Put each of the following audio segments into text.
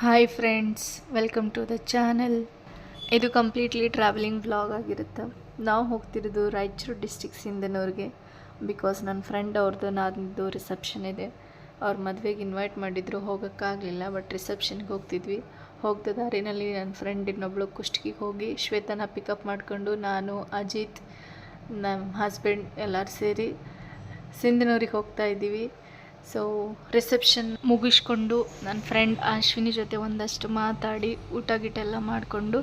Hi friends, welcome to the channel. ಇದು completely travelling vlog ಆಗಿರುತ್ತೆ. ನಾವು ಹೋಗ್ತಿರೋದು ರಾಯಚೂರು ಡಿಸ್ಟಿಕ್ ಸಿಂಧನೂರಿಗೆ. ಬಿಕಾಸ್ ನನ್ನ ಫ್ರೆಂಡ್ ಅವ್ರದ್ದು ನಾದಿದ್ದು ರಿಸೆಪ್ಷನ್ ಇದೆ. ಅವ್ರ ಮದುವೆಗೆ ಇನ್ವೈಟ್ ಮಾಡಿದ್ರು, ಹೋಗೋಕ್ಕಾಗಲಿಲ್ಲ. ಬಟ್ ರಿಸೆಪ್ಷನ್ಗೆ ಹೋಗ್ತಿದ್ವಿ. ಹೋಗ್ದ ದಾರಿನಲ್ಲಿ ನನ್ನ ಫ್ರೆಂಡ್ ಇನ್ನೊಬ್ಳು ಕುಷ್ಟಗಿಗೆ ಹೋಗಿ ಶ್ವೇತನ ಪಿಕಪ್ ಮಾಡಿಕೊಂಡು ನಾನು, ಅಜಿತ್, ನಮ್ಮ ಹಸ್ಬೆಂಡ್ ಎಲ್ಲರೂ ಸೇರಿ ಸಿಂಧನೂರಿಗೆ ಹೋಗ್ತಾ ಇದ್ದೀವಿ. ಸೊ ರಿಸೆಪ್ಷನ್ ಮುಗಿಸ್ಕೊಂಡು ನನ್ನ ಫ್ರೆಂಡ್ ಅಶ್ವಿನಿ ಜೊತೆ ಒಂದಷ್ಟು ಮಾತಾಡಿ ಊಟ ಗೀಟ ಎಲ್ಲ ಮಾಡಿಕೊಂಡು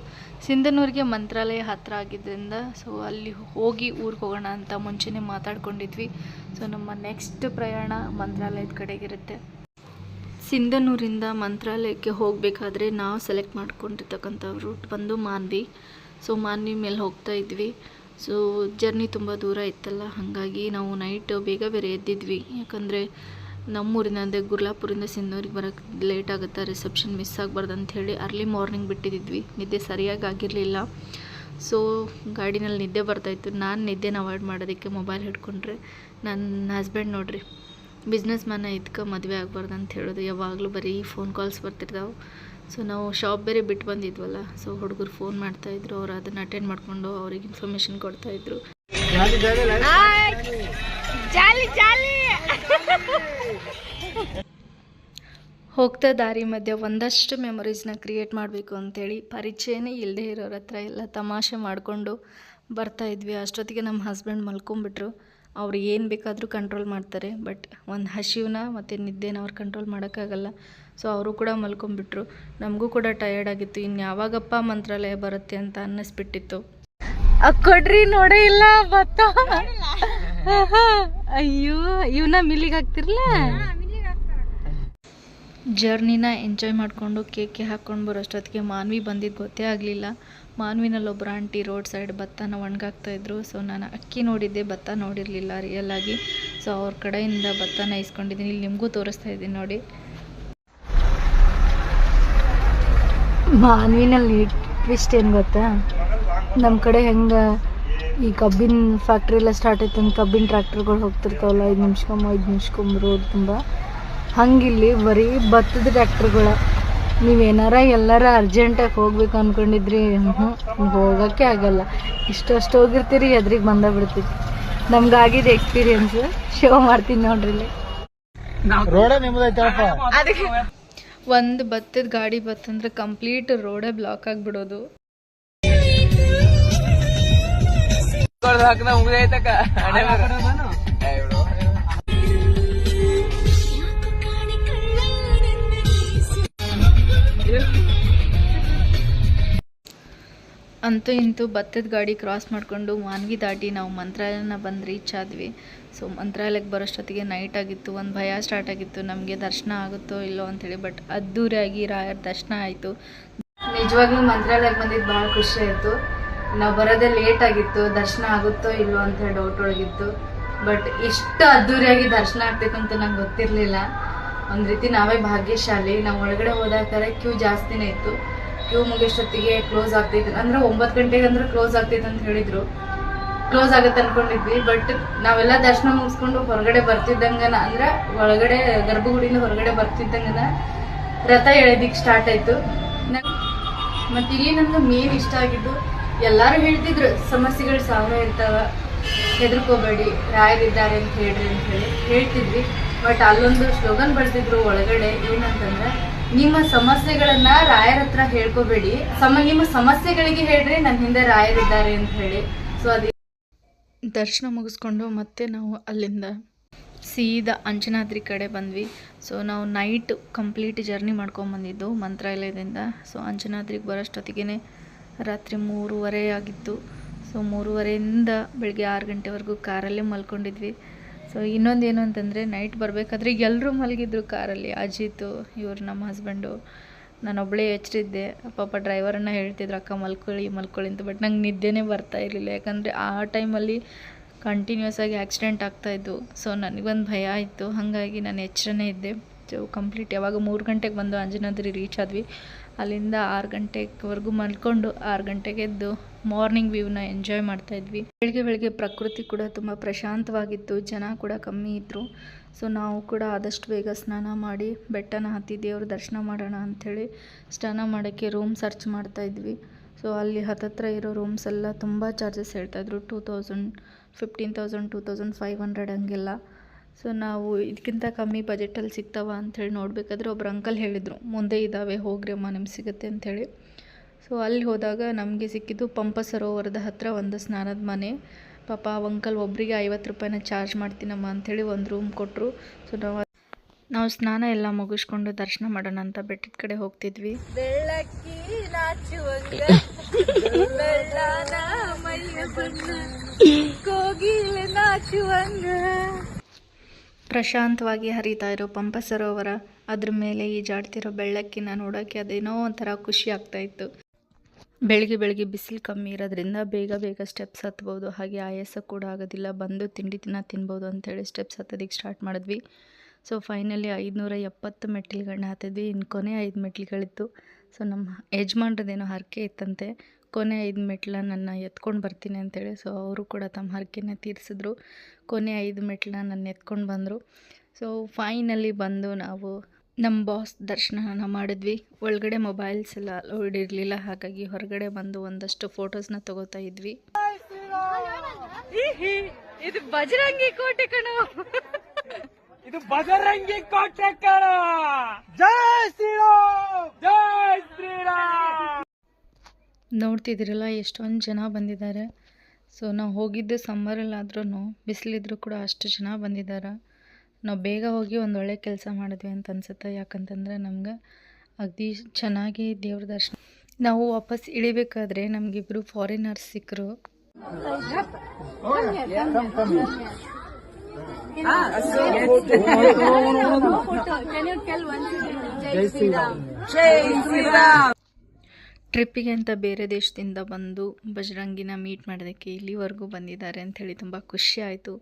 ಸಿಂಧನೂರಿಗೆ ಮಂತ್ರಾಲಯ ಹತ್ತಿರ ಆಗಿದ್ದರಿಂದ ಸೊ ಅಲ್ಲಿ ಹೋಗಿ ಊರಿಗೆ ಹೋಗೋಣ ಅಂತ ಮುಂಚೆನೇ ಮಾತಾಡ್ಕೊಂಡಿದ್ವಿ. ಸೊ ನಮ್ಮ ನೆಕ್ಸ್ಟ್ ಪ್ರಯಾಣ ಮಂತ್ರಾಲಯದ ಕಡೆಗಿರುತ್ತೆ. ಸಿಂಧನೂರಿಂದ ಮಂತ್ರಾಲಯಕ್ಕೆ ಹೋಗಬೇಕಾದ್ರೆ ನಾವು ಸೆಲೆಕ್ಟ್ ಮಾಡ್ಕೊಂಡಿರ್ತಕ್ಕಂಥ ರೂಟ್ ಬಂದು ಮಾನ್ವಿ. ಸೊ ಮಾನ್ವಿ ಮೇಲೆ ಹೋಗ್ತಾ ಇದ್ವಿ. ಸೊ ಜರ್ನಿ ತುಂಬ ದೂರ ಇತ್ತಲ್ಲ, ಹಾಗಾಗಿ ನಾವು ನೈಟ್ ಬೇಗ ಬೇರೆ ಎದ್ದಿದ್ವಿ. ಯಾಕಂದರೆ ನಮ್ಮೂರಿಂದ ಅಂದರೆ ಗುರ್ಲಾಪುರಿಂದ ಸಿಂಧನೂರಿಗೆ ಬರೋಕ್ಕೆ ಲೇಟ್ ಆಗುತ್ತೆ, ರಿಸೆಪ್ಷನ್ ಮಿಸ್ ಆಗಬಾರ್ದು ಅಂಥೇಳಿ ಅರ್ಲಿ ಮಾರ್ನಿಂಗ್ ಬಿಟ್ಟಿದ್ವಿ. ನಿದ್ದೆ ಸರಿಯಾಗಿ ಆಗಿರಲಿಲ್ಲ. ಸೊ ಗಾಡಿನಲ್ಲಿ ನಿದ್ದೆ ಬರ್ತಾಯಿತ್ತು. ನಾನು ನಿದ್ದೆನ ಅವಾಯ್ಡ್ ಮಾಡೋದಕ್ಕೆ ಮೊಬೈಲ್ ಹಿಡ್ಕೊಂಡ್ರೆ ನನ್ನ ಹಸ್ಬೆಂಡ್ ನೋಡ್ರಿ ಬಿಸ್ನೆಸ್ ಮ್ಯಾನ ಇದಕ್ಕೆ ಮದುವೆ ಆಗಬಾರ್ದು ಅಂತ ಹೇಳೋದು. ಯಾವಾಗಲೂ ಬರೀ ಫೋನ್ ಕಾಲ್ಸ್ ಬರ್ತಿರ್ತಾವೆ. ಸೊ ನಾವು ಶಾಪ್ ಬೇರೆ ಬಿಟ್ಟು ಬಂದಿದ್ವಲ್ಲ, ಸೊ ಹುಡುಗರು ಫೋನ್ ಮಾಡ್ತಾಯಿದ್ರು. ಅವ್ರು ಅದನ್ನು ಅಟೆಂಡ್ ಮಾಡಿಕೊಂಡು ಅವ್ರಿಗೆ ಇನ್ಫಾರ್ಮೇಷನ್ ಕೊಡ್ತಾಯಿದ್ರು. ಹೋಗ್ತಾ ದಾರಿ ಮಧ್ಯೆ ಒಂದಷ್ಟು ಮೆಮೊರೀಸ್ನ ಕ್ರಿಯೇಟ್ ಮಾಡಬೇಕು ಅಂಥೇಳಿ ಪರಿಚಯನೇ ಇಲ್ಲದೆ ಇರೋರ ಹತ್ರ ಎಲ್ಲ ತಮಾಷೆ ಮಾಡಿಕೊಂಡು ಬರ್ತಾಯಿದ್ವಿ. ಅಷ್ಟೊತ್ತಿಗೆ ನಮ್ಮ ಹಸ್ಬೆಂಡ್ ಮಲ್ಕೊಂಬಿಟ್ರು. ಅವ್ರು ಏನು ಬೇಕಾದರೂ ಕಂಟ್ರೋಲ್ ಮಾಡ್ತಾರೆ, ಬಟ್ ಒಂದು ಹಸಿವನ್ನ ಮತ್ತು ನಿದ್ದೆನ ಅವ್ರು ಕಂಟ್ರೋಲ್ ಮಾಡೋಕ್ಕಾಗಲ್ಲ. ಸೊ ಅವರು ಕೂಡ ಮಲ್ಕೊಂಬಿಟ್ರು. ನಮಗೂ ಕೂಡ ಟಯರ್ಡ್ ಆಗಿತ್ತು. ಇನ್ನು ಯಾವಾಗಪ್ಪ ಮಂತ್ರಾಲಯ ಬರುತ್ತೆ ಅಂತ ಅನ್ನಿಸ್ಬಿಟ್ಟಿತ್ತು. ಕೊಡ್ರಿ ನೋಡೇ ಇಲ್ಲ ಬತ್ತ. ಅಯ್ಯೋ, ಇವನ್ನ ಮಿಲ್ಲಿಗೆ ಹಾಕ್ತಿರ್ಲ. ಜರ್ನಿನ ಎಂಜಾಯ್ ಮಾಡಿಕೊಂಡು ಕೇಕೆ ಹಾಕ್ಕೊಂಡು ಬರೋಷ್ಟೊತ್ತಿಗೆ ಮಾನ್ವಿ ಬಂದಿದ್ದು ಗೊತ್ತೇ ಆಗಲಿಲ್ಲ. ಮಾನ್ವಿನಲ್ಲಿ ಒಬ್ಬರು ಆಂಟಿ ರೋಡ್ ಸೈಡ್ ಭತ್ತನ ಒಣಗಾಕ್ತಾಯಿದ್ರು. ಸೊ ನಾನು ಅಕ್ಕಿ ನೋಡಿದ್ದೆ, ಭತ್ತ ನೋಡಿರಲಿಲ್ಲ ರಿಯಲ್ ಆಗಿ. ಸೊ ಅವ್ರ ಕಡೆಯಿಂದ ಭತ್ತನ ಇಸ್ಕೊಂಡಿದ್ದೀನಿ. ಇಲ್ಲಿ ನಿಮಗೂ ತೋರಿಸ್ತಾ ಇದ್ದೀನಿ ನೋಡಿ. ಮಾನ್ವಿನಲ್ಲಿ ಟ್ವಿಸ್ಟ್ ಏನು ಗೊತ್ತಾ, ನಮ್ಮ ಕಡೆ ಹೆಂಗೆ ಈ ಕಬ್ಬಿನ ಫ್ಯಾಕ್ಟ್ರಿ ಎಲ್ಲ ಸ್ಟಾರ್ಟ್ ಆಯ್ತು ಅಂತ ಕಬ್ಬಿನ ಟ್ರ್ಯಾಕ್ಟರ್ಗಳು ಹೋಗ್ತಿರ್ತಾವಲ್ಲ 5 ನಿಮಿಷಕ್ಕೊಮ್ಮೆ ರೋಡ್ ತುಂಬ, ಹಂಗಿಲ್ಲಿ ಬರೀ ಭತ್ತದ ಟ್ರ್ಯಾಕ್ಟರ್ಗಳು. ನೀವೇನಾರ ಎಲ್ಲಾರ ಅರ್ಜೆಂಟಾಗಿ ಹೋಗ್ಬೇಕು ಅಂದ್ಕೊಂಡಿದ್ರಿ, ಹೋಗೋಕ್ಕೆ ಆಗಲ್ಲ. ಇಷ್ಟಷ್ಟು ಹೋಗಿರ್ತೀರಿ, ಎದ್ರಿಗೆ ಬಿಡ್ತೀರಿ. ನಮ್ಗಾಗಿದೆ ಎಕ್ಸ್ಪೀರಿಯನ್ಸ್, ಶೋ ಮಾಡ್ತೀನಿ ನೋಡ್ರಿ. ಅದಕ್ಕೆ ಒಂದು ಭತ್ತದ ಗಾಡಿ ಬತ್ತಂದ್ರೆ ಕಂಪ್ಲೀಟ್ ರೋಡೇ ಬ್ಲಾಕ್ ಆಗಿಬಿಡೋದು. ಅಂತೂ ಇಂತೂ ಭತ್ತದ ಗಾಡಿ ಕ್ರಾಸ್ ಮಾಡಿಕೊಂಡು ಮಾನ್ವಿ ದಾಟಿ ನಾವು ಮಂತ್ರಾಲಯನ ಬಂದು ರೀಚ್ ಆದ್ವಿ. ಸೊ ಮಂತ್ರಾಲಯಕ್ಕೆ ಬರೋಷ್ಟೊತ್ತಿಗೆ ನೈಟ್ ಆಗಿತ್ತು. ಒಂದು ಭಯ ಸ್ಟಾರ್ಟ್ ಆಗಿತ್ತು, ನಮಗೆ ದರ್ಶನ ಆಗುತ್ತೋ ಇಲ್ಲೋ ಅಂಥೇಳಿ. ಬಟ್ ಅದ್ದೂರಿಯಾಗಿ ರಾಯರ ದರ್ಶನ ಆಯಿತು. ನಿಜವಾಗ್ಲೂ ಮಂತ್ರಾಲಯಕ್ಕೆ ಬಂದಿದ್ದು ಭಾಳ ಖುಷಿ ಆಯಿತು. ನಾವು ಬರೋದೇ ಲೇಟ್ ಆಗಿತ್ತು, ದರ್ಶನ ಆಗುತ್ತೋ ಇಲ್ಲೋ ಅಂಥೇಳಿ ಡೌಟ್ ಒಳಗಿತ್ತು. ಬಟ್ ಇಷ್ಟು ಅದ್ದೂರಿಯಾಗಿ ದರ್ಶನ ಆಗ್ತೈತೆ ಅಂತ ನಂಗೆ ಗೊತ್ತಿರಲಿಲ್ಲ. ಒಂದು ರೀತಿ ನಾವೇ ಭಾಗ್ಯಶಾಲಿ. ನಾವು ಒಳಗಡೆ ಹೋದಾಕರೆ ಕ್ಯೂ ಜಾಸ್ತಿನೇ ಇತ್ತು. ಕ್ಯೂ ಮುಗಿಯೋಷ್ಟೊತ್ತಿಗೆ ಕ್ಲೋಸ್ ಆಗ್ತೈತೆ ಅಂದರೆ 9 ಗಂಟೆಗೆ ಅಂದ್ರೆ ಕ್ಲೋಸ್ ಆಗ್ತೈತೆ ಅಂತ ಹೇಳಿದ್ರು. ಕ್ಲೋಸ್ ಆಗತ್ತೆ ಅನ್ಕೊಂಡಿದ್ವಿ. ಬಟ್ ನಾವೆಲ್ಲ ದರ್ಶನ ಮುಗಿಸ್ಕೊಂಡು ಹೊರಗಡೆ ಬರ್ತಿದ್ದಂಗನ, ಅಂದ್ರೆ ಒಳಗಡೆ ಗರ್ಭಗುಡಿಯಿಂದ ಹೊರಗಡೆ ಬರ್ತಿದ್ದಂಗನ ರಥ ಎಳೆದಿಕ್ಕೆ ಸ್ಟಾರ್ಟ್ ಆಯ್ತು. ಮತ್ತೆ ಇಲ್ಲಿ ನಮ್ಗೆ ಮೇನ್ ಇಷ್ಟ ಆಗಿದ್ದು, ಎಲ್ಲರೂ ಹೇಳ್ತಿದ್ರು ಸಮಸ್ಯೆಗಳು 1000 ಇರ್ತಾವ, ಹೆದರ್ಕೋಬೇಡಿ, ರಾಯರಿದ್ದಾರೆ ಅಂತ ಹೇಳ್ರಿ ಅಂತ ಹೇಳಿ ಹೇಳ್ತಿದ್ವಿ. ಬಟ್ ಅಲ್ಲೊಂದು ಸ್ಲೋಗನ್ ಬರ್ತಿದ್ರು ಒಳಗಡೆ, ಏನಂತಂದ್ರೆ ನಿಮ್ಮ ಸಮಸ್ಯೆಗಳನ್ನ ರಾಯರ ಹತ್ರ ಹೇಳ್ಕೋಬೇಡಿ, ನಿಮ್ಮ ಸಮಸ್ಯೆಗಳಿಗೆ ಹೇಳ್ರಿ, ನನ್ನ ಹಿಂದೆ ರಾಯರಿದ್ದಾರೆ ಅಂತ ಹೇಳಿ. ಸೊ ಅದು ದರ್ಶನ ಮುಗಿಸ್ಕೊಂಡು ಮತ್ತೆ ನಾವು ಅಲ್ಲಿಂದ ಸೀದಾ ಅಂಜನಾದ್ರಿ ಕಡೆ ಬಂದ್ವಿ. ಸೊ ನಾವು ನೈಟ್ ಕಂಪ್ಲೀಟ್ ಜರ್ನಿ ಮಾಡ್ಕೊಂಬಂದಿದ್ದು ಮಂತ್ರಾಲಯದಿಂದ. ಸೊ ಅಂಜನಾದ್ರಿಗೆ ಬರೋಷ್ಟೊತ್ತಿಗೆ ರಾತ್ರಿ 3:30 ಆಗಿತ್ತು. ಸೊ 3:30ಯಿಂದ ಬೆಳಗ್ಗೆ 6 ಗಂಟೆವರೆಗೂ ಕಾರಲ್ಲೇ ಮಲ್ಕೊಂಡಿದ್ವಿ. ಸೊ ಇನ್ನೊಂದೇನು ಅಂತಂದರೆ, ನೈಟ್ ಬರಬೇಕಾದ್ರೆ ಎಲ್ಲರೂ ಮಲಗಿದ್ರು ಕಾರಲ್ಲಿ. ಅಜಿತು, ಇವರು ನಮ್ಮ ಹಸ್ಬೆಂಡು, ನಾನೊಬ್ಬಳೇ ಎಚ್ಚರಿದ್ದೆ. ಪಾಪ ಡ್ರೈವರನ್ನು ಹೇಳ್ತಿದ್ರು ಅಕ್ಕ ಮಲ್ಕೊಳ್ಳಿ ಅಂತ. ಬಟ್ ನಂಗೆ ನಿದ್ದೆನೇ ಬರ್ತಾ ಇರಲಿಲ್ಲ. ಯಾಕಂದರೆ ಆ ಟೈಮಲ್ಲಿ ಕಂಟಿನ್ಯೂಸ್ ಆಗಿ ಆಕ್ಸಿಡೆಂಟ್ ಆಗ್ತಾಯಿದ್ದು. ಸೊ ನನಗೊಂದು ಭಯ ಆಯಿತು, ಹಾಗಾಗಿ ನಾನು ಎಚ್ಚರನೇ ಇದ್ದೆ. Almost complete. ಯಾವಾಗ 3 ಗಂಟೆಗೆ ಬಂದು ಅಂಜನಾದ್ರಿ ರೀಚ್ ಆದ್ವಿ. ಅಲ್ಲಿಂದ 6 ಗಂಟೆವರೆಗೂ ಮಲ್ಕೊಂಡು 6 ಗಂಟೆಗೆ ಎದ್ದು ಮಾರ್ನಿಂಗ್ ವ್ಯೂನ ಎಂಜಾಯ್ ಮಾಡ್ತಾಯಿದ್ವಿ. ಬೆಳಗ್ಗೆ ಪ್ರಕೃತಿ ಕೂಡ ತುಂಬ ಪ್ರಶಾಂತವಾಗಿತ್ತು, ಜನ ಕೂಡ ಕಮ್ಮಿ ಇದ್ದರು. ಸೊ ನಾವು ಕೂಡ ಆದಷ್ಟು ಬೇಗ ಸ್ನಾನ ಮಾಡಿ ಬೆಟ್ಟನ ಹತ್ತಿ ದೇವ್ರ ದರ್ಶನ ಮಾಡೋಣ ಅಂಥೇಳಿ ಸ್ನಾನ ಮಾಡೋಕ್ಕೆ ರೂಮ್ ಸರ್ಚ್ ಮಾಡ್ತಾಯಿದ್ವಿ. ಸೊ ಅಲ್ಲಿ ಹತ್ತತ್ರ ಇರೋ ರೂಮ್ಸ್ ಎಲ್ಲ ತುಂಬ ಚಾರ್ಜಸ್ ಹೇಳ್ತಾಯಿದ್ರು, 2000, 15,000, 2,500 ಹಂಗೆಲ್ಲ. ಸೊ ನಾವು ಇದಕ್ಕಿಂತ ಕಮ್ಮಿ ಬಜೆಟಲ್ಲಿ ಸಿಗ್ತಾವ ಅಂಥೇಳಿ ನೋಡಬೇಕಾದ್ರೆ ಒಬ್ರು ಅಂಕಲ್ ಹೇಳಿದರು, ಮುಂದೆ ಇದ್ದಾವೆ ಹೋಗ್ರಿ ಅಮ್ಮ ನಿಮ್ಗೆ ಸಿಗುತ್ತೆ ಅಂಥೇಳಿ. ಸೊ ಅಲ್ಲಿ ಹೋದಾಗ ನಮಗೆ ಸಿಕ್ಕಿದ್ದು ಪಂಪ ಸರೋವರದ ಹತ್ತಿರ ಒಂದು ಸ್ನಾನದ ಮನೆ. ಪಾಪ ಅಂಕಲ್ ಒಬ್ಬರಿಗೆ 50 ರೂಪಾಯಿನ ಚಾರ್ಜ್ ಮಾಡ್ತೀನಮ್ಮ ಅಂಥೇಳಿ ಒಂದು ರೂಮ್ ಕೊಟ್ಟರು. ಸೊ ನಾವು ಸ್ನಾನ ಎಲ್ಲ ಮುಗಿಸ್ಕೊಂಡು ದರ್ಶನ ಮಾಡೋಣ ಅಂತ ಬೆಟ್ಟದ ಕಡೆ ಹೋಗ್ತಿದ್ವಿ. ಪ್ರಶಾಂತವಾಗಿ ಹರಿತಾ ಇರೋ ಪಂಪ ಸರೋವರ, ಅದ್ರ ಮೇಲೆ ಈಜಾಡ್ತಿರೋ ಬೆಳ್ಳಕ್ಕಿನ ನೋಡೋಕ್ಕೆ ಅದೇನೋ ಒಂಥರ ಖುಷಿ ಆಗ್ತಾಯಿತ್ತು. ಬೆಳಿಗ್ಗೆ ಬಿಸಿಲು ಕಮ್ಮಿ ಇರೋದ್ರಿಂದ ಬೇಗ ಸ್ಟೆಪ್ಸ್ ಹತ್ಬೋದು, ಹಾಗೆ ಆಯಾಸ ಕೂಡ ಆಗೋದಿಲ್ಲ. ಬಂದು ತಿಂಡಿ ತಿನ್ಬೋದು ಅಂಥೇಳಿ ಸ್ಟೆಪ್ಸ್ ಹತ್ತೋದಕ್ಕೆ ಸ್ಟಾರ್ಟ್ ಮಾಡಿದ್ವಿ. So finally 570 ಮೆಟ್ಟಿಲುಗಳನ್ನ ಹತ್ತಿದ್ವಿ. ಇನ್ನು ಕೊನೆ 5 ಮೆಟ್ಟಿಲುಗಳಿತ್ತು. ಸೊ ನಮ್ಮ ಯಜಮಾನ್ರದ್ದೇನೋ ಹರಕೆ ಇತ್ತಂತೆ, ಕೊನೆ 5 ಮೆಟ್ಲನ್ನ ನನ್ನ ಎತ್ಕೊಂಡು ಬರ್ತೀನಿ ಅಂತೇಳಿ. ಸೊ ಅವರು ಕೂಡ ತಮ್ಮ ಹರಕೆನ ತೀರಿಸಿದ್ರು. ಕೊನೆ 5 ಮೆಟ್ಲನ್ನ ನನ್ನ ಎತ್ಕೊಂಡು ಬಂದರು. ಸೊ ಫೈನಲಿ ಬಂದು ನಾವು ನಮ್ಮ ಬಾಸ್ ದರ್ಶನ ಮಾಡಿದ್ವಿ. ಒಳಗಡೆ ಮೊಬೈಲ್ಸ್ ಎಲ್ಲ ಅಲೌಡ್ ಇರಲಿಲ್ಲ, ಹಾಗಾಗಿ ಹೊರಗಡೆ ಬಂದು ಒಂದಷ್ಟು ಫೋಟೋಸ್ನ ತಗೋತಾ ಇದ್ವಿ. ಇದು ಬಜರಂಗಿ ಕೋಟೆ ಕಣೋ, ಇದು ಬಜರಂಗಿ ಕೋಟೆ ಕಣೋ. ಜೈ ಶ್ರೀರಾಮ್, ಜೈ ಶ್ರೀರಾಮ್. ನೋಡ್ತಿದ್ದೀರಲ್ಲ ಎಷ್ಟೊಂದು ಜನ ಬಂದಿದ್ದಾರೆ. ಸೊ ನಾವು ಹೋಗಿದ್ದು ಸಮ್ಮರಲ್ಲಾದ್ರೂ ಬಿಸಿಲಿದ್ರು ಕೂಡ ಅಷ್ಟು ಜನ ಬಂದಿದ್ದಾರೆ. ನಾವು ಬೇಗ ಹೋಗಿ ಒಂದೊಳ್ಳೆ ಕೆಲಸ ಮಾಡಿದ್ವಿ ಅಂತ ಅನ್ಸುತ್ತೆ. ಯಾಕಂತಂದರೆ ನಮ್ಗೆ ಅಗದಿ ಚೆನ್ನಾಗಿ ದೇವ್ರ ದರ್ಶನ. ನಾವು ವಾಪಸ್ ಇಳಿಬೇಕಾದ್ರೆ ನಮಗಿಬ್ಬರು ಫಾರಿನರ್ಸ್ ಸಿಕ್ಕರು. ಟ್ರಿಪ್ಪಿಗೆ ಅಂತ ಬೇರೆ ದೇಶದಿಂದ ಬಂದು ಬಜರಂಗಿನ ಮೀಟ್ ಮಾಡೋದಕ್ಕೆ ಇಲ್ಲಿವರೆಗೂ ಬಂದಿದ್ದಾರೆ ಅಂಥೇಳಿ ತುಂಬ ಖುಷಿ ಆಯಿತು.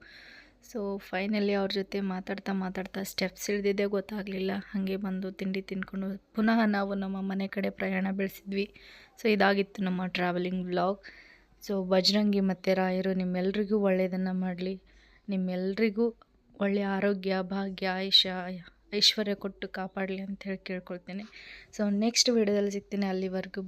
ಸೊ ಫೈನಲಿ ಅವ್ರ ಜೊತೆ ಮಾತಾಡ್ತಾ ಸ್ಟೆಪ್ಸ್ ಇಳಿದಿದ್ದೇ ಗೊತ್ತಾಗಲಿಲ್ಲ. ಹಾಗೆ ಬಂದು ತಿಂಡಿ ತಿಂದ್ಕೊಂಡು ಪುನಃ ನಾವು ನಮ್ಮ ಮನೆ ಕಡೆ ಪ್ರಯಾಣ ಬೆಳೆಸಿದ್ವಿ. ಸೊ ಇದಾಗಿತ್ತು ನಮ್ಮ ಟ್ರಾವೆಲಿಂಗ್ ವ್ಲಾಗ್. ಸೊ ಬಜರಂಗಿ ಮತ್ತು ರಾಯರು ನಿಮ್ಮೆಲ್ರಿಗೂ ಒಳ್ಳೆಯದನ್ನು ಮಾಡಲಿ, ನಿಮ್ಮೆಲ್ರಿಗೂ ಒಳ್ಳೆಯ ಆರೋಗ್ಯ, ಭಾಗ್ಯ, ಐಶ್ವರ್ಯ ಕೊಟ್ಟು ಕಾಪಾಡಲಿ ಅಂತ ಹೇಳಿ ಕೇಳ್ಕೊಳ್ತೀನಿ. ಸೊ ನೆಕ್ಸ್ಟ್ ವಿಡಿಯೋದಲ್ಲಿ ಸಿಗ್ತೀನಿ. ಅಲ್ಲಿವರೆಗೂ